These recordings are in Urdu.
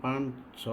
500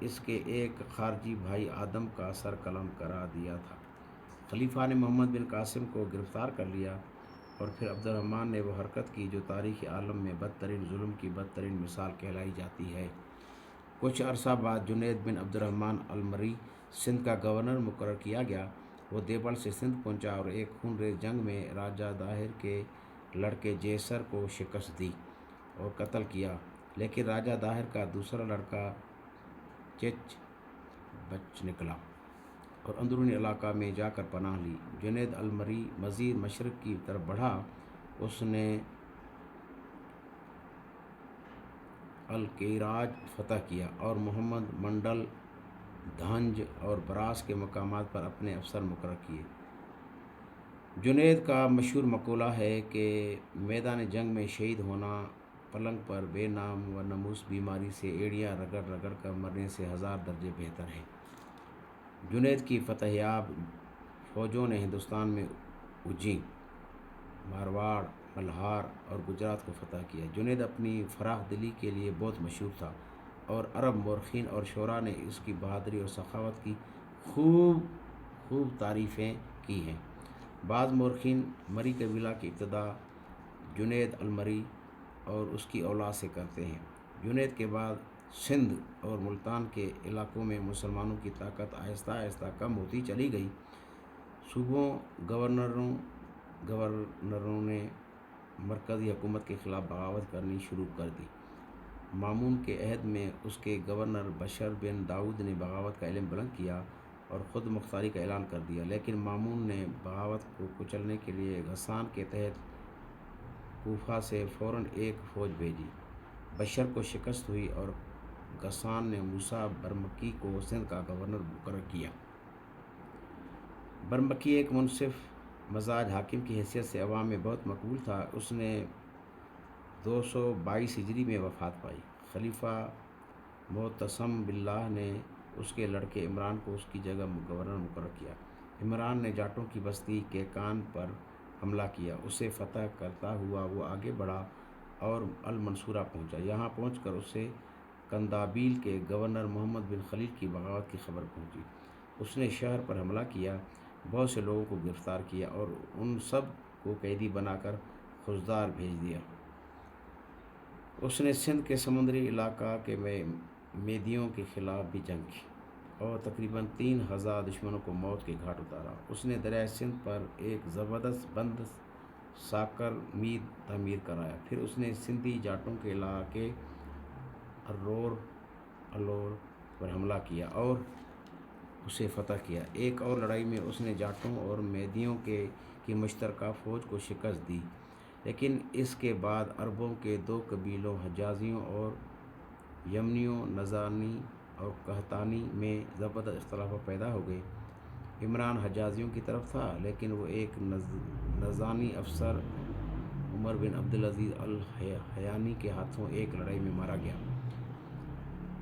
اس کے ایک خارجی بھائی آدم کا سر قلم کرا دیا تھا۔ خلیفہ نے محمد بن قاسم کو گرفتار کر لیا اور پھر عبد الرحمن نے وہ حرکت کی جو تاریخ عالم میں بدترین ظلم کی بدترین مثال کہلائی جاتی ہے۔ کچھ عرصہ بعد جنید بن عبد الرحمن المری سندھ کا گورنر مقرر کیا گیا۔ وہ دیوبند سے سندھ پہنچا اور ایک خون ریز جنگ میں راجہ داہر کے لڑکے جیسر کو شکست دی اور قتل کیا، لیکن راجہ داہر کا دوسرا لڑکا چچ بچ نکلا اور اندرونی علاقہ میں جا کر پناہ لی۔ جنید المری مزید مشرق کی طرف بڑھا۔ اس نے الکیراج فتح کیا اور محمد منڈل، دھنج اور براس کے مقامات پر اپنے افسر مقرر کیے۔ جنید کا مشہور مقولہ ہے کہ میدان جنگ میں شہید ہونا پلنگ پر بے نام و نموس بیماری سے ایڑیاں رگڑ رگڑ کر مرنے سے 1000 درجے بہتر ہے۔ جنید کی فتح یاب فوجوں نے ہندوستان میں اجین، مارواڑ، ملہار اور گجرات کو فتح کیا۔ جنید اپنی فراخ دلی کے لیے بہت مشہور تھا اور عرب مورخین اور شعراء نے اس کی بہادری اور سخاوت کی خوب تعریفیں کی ہیں۔ بعض مورخین مری قبیلہ کی ابتدا جنید المری اور اس کی اولاد سے کرتے ہیں۔ جنید کے بعد سندھ اور ملتان کے علاقوں میں مسلمانوں کی طاقت آہستہ آہستہ کم ہوتی چلی گئی۔ صوبوں گورنروں نے مرکزی حکومت کے خلاف بغاوت کرنی شروع کر دی۔ مامون کے عہد میں اس کے گورنر بشر بن داؤد نے بغاوت کا علم بلند کیا اور خود مختاری کا اعلان کر دیا، لیکن مامون نے بغاوت کو کچلنے کے لیے غسان کے تحت کوفہ سے فوراً ایک فوج بھیجی۔ بشر کو شکست ہوئی اور غسان نے موسیٰ برمکی کو سندھ کا گورنر مقرر کیا۔ برمکی ایک منصف مزاج حاکم کی حیثیت سے عوام میں بہت مقبول تھا۔ اس نے 222 ہجری میں وفات پائی۔ خلیفہ معتصم باللہ نے اس کے لڑکے عمران کو اس کی جگہ گورنر مقرر کیا۔ عمران نے جاٹوں کی بستی کیکان پر حملہ کیا۔ اسے فتح کرتا ہوا وہ آگے بڑھا اور المنصورہ پہنچا۔ یہاں پہنچ کر اسے کندابیل کے گورنر محمد بن خلیل کی بغاوت کی خبر پہنچی۔ اس نے شہر پر حملہ کیا، بہت سے لوگوں کو گرفتار کیا اور ان سب کو قیدی بنا کر خضدار بھیج دیا۔ اس نے سندھ کے سمندری علاقہ کے میدیوں کے خلاف بھی جنگ کی اور تقریباً 3000 دشمنوں کو موت کے گھاٹ اتارا۔ اس نے دریائے سندھ پر ایک زبردست بند ساکر مید تعمیر کرایا۔ پھر اس نے سندھی جاٹوں کے علاقے الور پر حملہ کیا اور اسے فتح کیا۔ ایک اور لڑائی میں اس نے جاٹوں اور میدیوں کی مشترکہ فوج کو شکست دی، لیکن اس کے بعد عربوں کے 2 قبیلوں حجازیوں اور یمنیوں نزانی اور قحطانی میں زبردست اختلافات پیدا ہو گئے۔ عمران حجازیوں کی طرف تھا، لیکن وہ ایک نزانی افسر عمر بن عبدالعزیز الحیانی کے ہاتھوں ایک لڑائی میں مارا گیا۔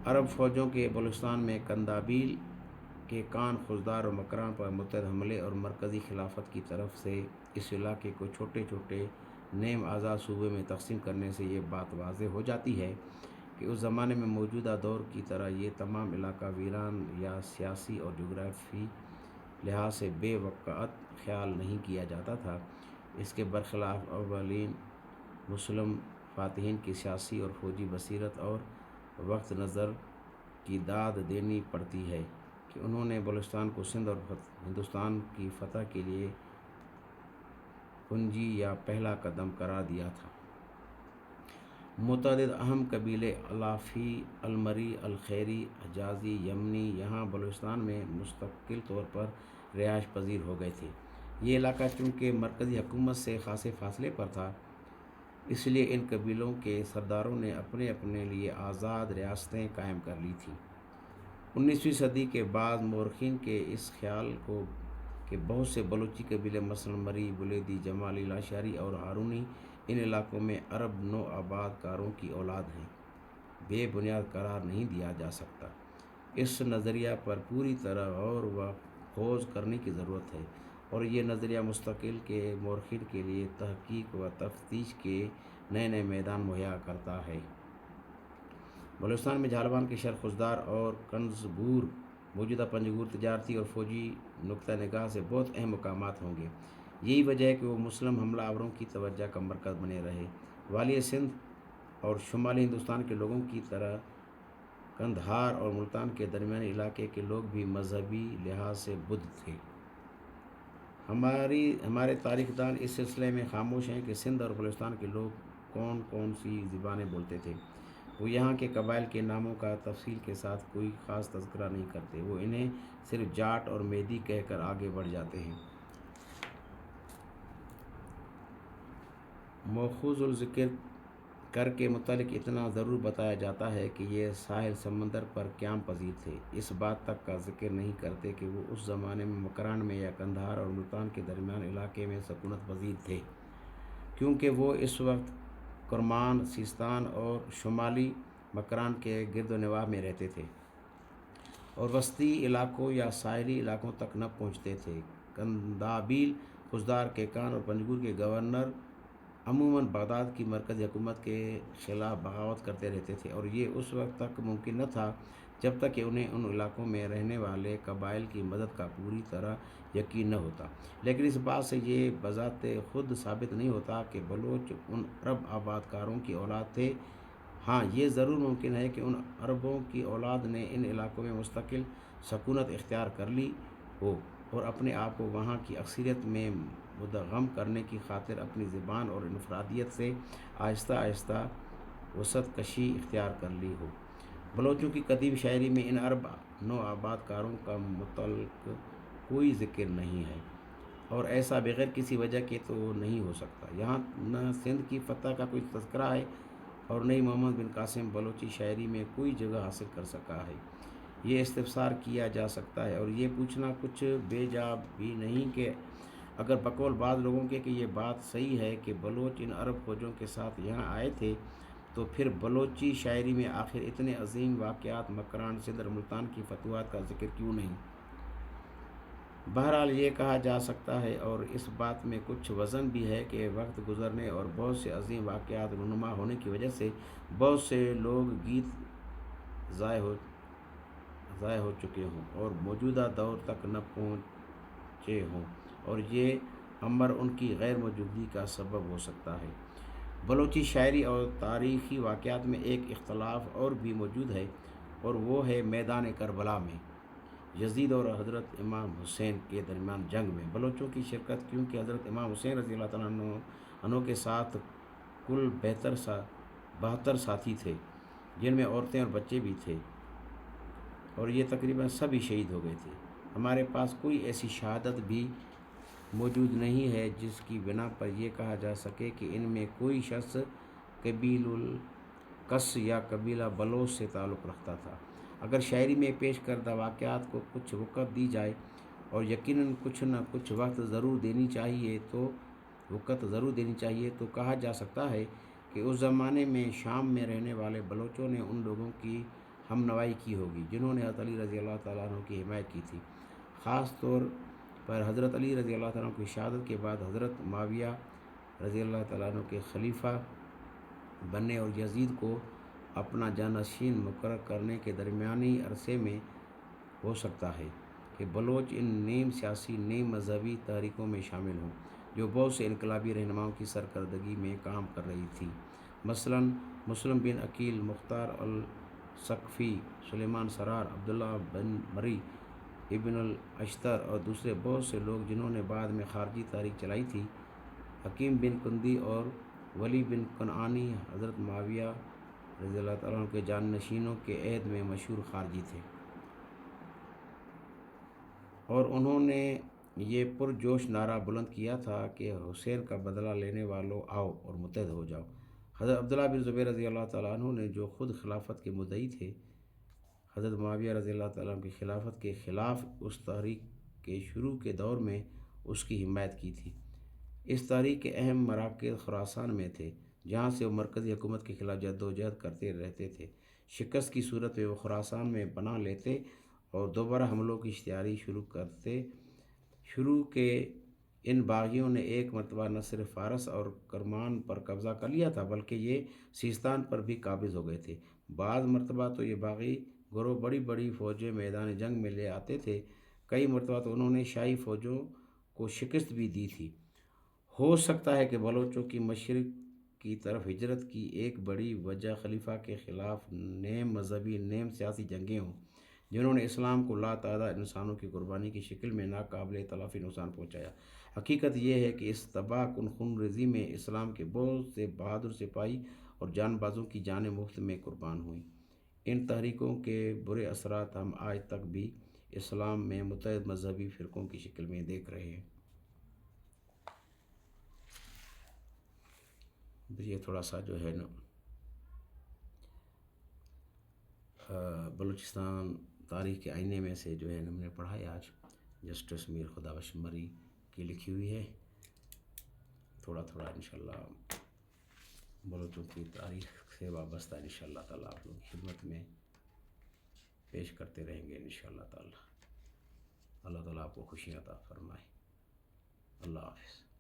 عرب فوجوں کے بلوچستان میں کندابیل، کیکان، خضدار اور مکران پر متعدد حملے اور مرکزی خلافت کی طرف سے اس علاقے کو چھوٹے چھوٹے نیم آزاد صوبے میں تقسیم کرنے سے یہ بات واضح ہو جاتی ہے کہ اس زمانے میں موجودہ دور کی طرح یہ تمام علاقہ ویران یا سیاسی اور جغرافیائی لحاظ سے بے وقعت خیال نہیں کیا جاتا تھا۔ اس کے برخلاف اولین مسلم فاتحین کی سیاسی اور فوجی بصیرت اور وقت نظر کی داد دینی پڑتی ہے کہ انہوں نے بلوچستان کو سندھ اور ہندوستان کی فتح کے لیے کنجی یا پہلا قدم قرار دیا تھا۔ متعدد اہم قبیلے الافی، المری، الخیری، حجازی، یمنی یہاں بلوچستان میں مستقل طور پر رہائش پذیر ہو گئے تھے۔ یہ علاقہ چونکہ مرکزی حکومت سے خاصے فاصلے پر تھا، اس لیے ان قبیلوں کے سرداروں نے اپنے لیے آزاد ریاستیں قائم کر لی تھیں۔ 19ویں صدی کے بعض مورخین کے اس خیال کو کہ بہت سے بلوچی قبیلے مثلاً مری، بلیدی، جمالی، لاشاری اور ہارونی ان علاقوں میں عرب نو آباد کاروں کی اولاد ہیں، بے بنیاد قرار نہیں دیا جا سکتا۔ اس نظریہ پر پوری طرح غور و خوض کرنے کی ضرورت ہے اور یہ نظریہ مستقل کے مورخین کے لیے تحقیق و تفتیش کے نئے میدان مہیا کرتا ہے۔ بلوچستان میں جھالوان کے شرق خضدار اور کنزبور موجودہ پنجگور تجارتی اور فوجی نقطہ نگاہ سے بہت اہم مقامات ہوں گے۔ یہی وجہ ہے کہ وہ مسلم حملہ آوروں کی توجہ کا مرکز بنے رہے۔ والی سندھ اور شمالی ہندوستان کے لوگوں کی طرح قندھار اور ملتان کے درمیانی علاقے کے لوگ بھی مذہبی لحاظ سے بدھ تھے۔ ہمارے تاریخ دان اس سلسلے میں خاموش ہیں کہ سندھ اور بلوچستان کے لوگ کون کون سی زبانیں بولتے تھے۔ وہ یہاں کے قبائل کے ناموں کا تفصیل کے ساتھ کوئی خاص تذکرہ نہیں کرتے، وہ انہیں صرف جاٹ اور میدی کہہ کر آگے بڑھ جاتے ہیں۔ مأخوذ الذکر کر کے متعلق اتنا ضرور بتایا جاتا ہے کہ یہ ساحل سمندر پر قیام پذیر تھے، اس بات تک کا ذکر نہیں کرتے کہ وہ اس زمانے میں مکران میں یا قندھار اور ملتان کے درمیان علاقے میں سکونت پذیر تھے، کیونکہ وہ اس وقت کرمان، سیستان اور شمالی مکران کے گرد و نواح میں رہتے تھے اور وسطی علاقوں یا ساحلی علاقوں تک نہ پہنچتے تھے۔ قندابیل، خضدار، کیکان اور پنجگور کے گورنر عموماً بغداد کی مرکزی حکومت کے خلاف بغاوت کرتے رہتے تھے، اور یہ اس وقت تک ممکن نہ تھا جب تک کہ انہیں ان علاقوں میں رہنے والے قبائل کی مدد کا پوری طرح یقین نہ ہوتا۔ لیکن اس بات سے یہ بذات خود ثابت نہیں ہوتا کہ بلوچ ان عرب آباد کاروں کی اولاد تھے۔ ہاں، یہ ضرور ممکن ہے کہ ان عربوں کی اولاد نے ان علاقوں میں مستقل سکونت اختیار کر لی ہو اور اپنے آپ کو وہاں کی اکثریت میں مدغم کرنے کی خاطر اپنی زبان اور انفرادیت سے آہستہ آہستہ وسعت کشی اختیار کر لی ہو۔ بلوچوں کی قدیم شاعری میں ان عرب نو آباد کاروں کا متعلق کوئی ذکر نہیں ہے، اور ایسا بغیر کسی وجہ کے تو نہیں ہو سکتا۔ یہاں نہ سندھ کی فتح کا کوئی تذکرہ ہے اور نہ ہی محمد بن قاسم بلوچی شاعری میں کوئی جگہ حاصل کر سکا ہے۔ یہ استفسار کیا جا سکتا ہے اور یہ پوچھنا کچھ بے جا بھی نہیں کہ اگر بقول بعض لوگوں کے کہ یہ بات صحیح ہے کہ بلوچ ان عرب فوجوں کے ساتھ یہاں آئے تھے، تو پھر بلوچی شاعری میں آخر اتنے عظیم واقعات مکران، سندھ اور ملتان کی فتوحات کا ذکر کیوں نہیں؟ بہرحال یہ کہا جا سکتا ہے، اور اس بات میں کچھ وزن بھی ہے، کہ وقت گزرنے اور بہت سے عظیم واقعات رونما ہونے کی وجہ سے بہت سے لوگ گیت ضائع ہو چکے ہوں اور موجودہ دور تک نہ پہنچے ہوں، اور یہ امر ان کی غیر موجودگی کا سبب ہو سکتا ہے۔ بلوچی شاعری اور تاریخی واقعات میں ایک اختلاف اور بھی موجود ہے، اور وہ ہے میدان کربلا میں یزید اور حضرت امام حسین کے درمیان جنگ میں بلوچوں کی شرکت، کیونکہ حضرت امام حسین رضی اللہ تعالیٰ عنہ کے ساتھ کل 72 ساتھی تھے، جن میں عورتیں اور بچے بھی تھے، اور یہ تقریباً سبھی شہید ہو گئے تھے۔ ہمارے پاس کوئی ایسی شہادت بھی موجود نہیں ہے جس کی بنا پر یہ کہا جا سکے کہ ان میں کوئی شخص قبیل القص یا قبیلہ بلوچ سے تعلق رکھتا تھا۔ اگر شاعری میں پیش کردہ واقعات کو کچھ وقت دی جائے اور یقیناً کچھ نہ کچھ وقت ضرور دینی چاہیے تو کہا جا سکتا ہے کہ اس زمانے میں شام میں رہنے والے بلوچوں نے ان لوگوں کی ہمنوائی کی ہوگی جنہوں نے حضرت علی رضی اللہ تعالیٰ عنہ کی حمایت کی تھی، خاص طور پر حضرت علی رضی اللہ تعالیٰ عنہ کی شہادت کے بعد حضرت معاویہ رضی اللہ تعالیٰ عنہ کے خلیفہ بننے اور یزید کو اپنا جانشین مقرر کرنے کے درمیانی عرصے میں ہو سکتا ہے کہ بلوچ ان نیم سیاسی نیم مذہبی تحریکوں میں شامل ہوں جو بہت سے انقلابی رہنماؤں کی سرکردگی میں کام کر رہی تھی، مثلاً مسلم بن عقیل، مختار الثقفی، سلیمان سرار، عبداللہ بن مری، ابن الاشتر اور دوسرے بہت سے لوگ جنہوں نے بعد میں خارجی تحریک چلائی تھی۔ حکیم بن کندی اور ولی بن کنعانی حضرت معاویہ رضی اللہ تعالیٰ عنہ کے جانشینوں کے عہد میں مشہور خارجی تھے، اور انہوں نے یہ پرجوش نعرہ بلند کیا تھا کہ حسین کا بدلہ لینے والوں آؤ اور متحد ہو جاؤ۔ حضرت عبداللہ بن زبیر رضی اللہ تعالیٰ عنہ نے، جو خود خلافت کے مدعی تھے، حضرت معاویہ رضی اللہ تعالیٰ عنہ کی خلافت کے خلاف اس تحریک کے شروع کے دور میں اس کی حمایت کی تھی۔ اس تحریک کے اہم مراکز خراسان میں تھے، جہاں سے وہ مرکزی حکومت کے خلاف جدوجہد کرتے رہتے تھے۔ شکست کی صورت میں وہ خراسان میں پناہ لیتے اور دوبارہ حملوں کی تیاری شروع کے ان باغیوں نے ایک مرتبہ نہ صرف فارس اور کرمان پر قبضہ کر لیا تھا، بلکہ یہ سیستان پر بھی قابض ہو گئے تھے۔ بعض مرتبہ تو یہ باغی گروہ بڑی بڑی فوجیں میدان جنگ میں لے آتے تھے، کئی مرتبہ تو انہوں نے شاہی فوجوں کو شکست بھی دی تھی۔ ہو سکتا ہے کہ بلوچوں کی مشرق کی طرف ہجرت کی ایک بڑی وجہ خلیفہ کے خلاف نیم مذہبی نیم سیاسی جنگیں ہوں، جنہوں نے اسلام کو لاتعداد انسانوں کی قربانی کی شکل میں ناقابل تلافی نقصان پہنچایا۔ حقیقت یہ ہے کہ اس تباہ کن خون ریزی میں اسلام کے بہت سے بہادر سپاہی اور جان بازوں کی جانیں مفت میں قربان ہوئیں۔ ان تحریکوں کے برے اثرات ہم آج تک بھی اسلام میں متعدد مذہبی فرقوں کی شکل میں دیکھ رہے ہیں۔ یہ تھوڑا سا جو ہے نا بلوچستان تاریخ کے آئینے میں سے جو ہے ہم نے پڑھا ہے آج، جسٹس میر خدابخش مری کی لکھی ہوئی ہے۔ تھوڑا تھوڑا انشاءاللہ بلوچوں کی تاریخ سے وابستہ انشاءاللہ تعالیٰ آپ لوگوں کی خدمت میں پیش کرتے رہیں گے انشاءاللہ تعالیٰ۔ اللہ تعالیٰ آپ کو خوشیاں عطا فرمائے۔ اللہ حافظ۔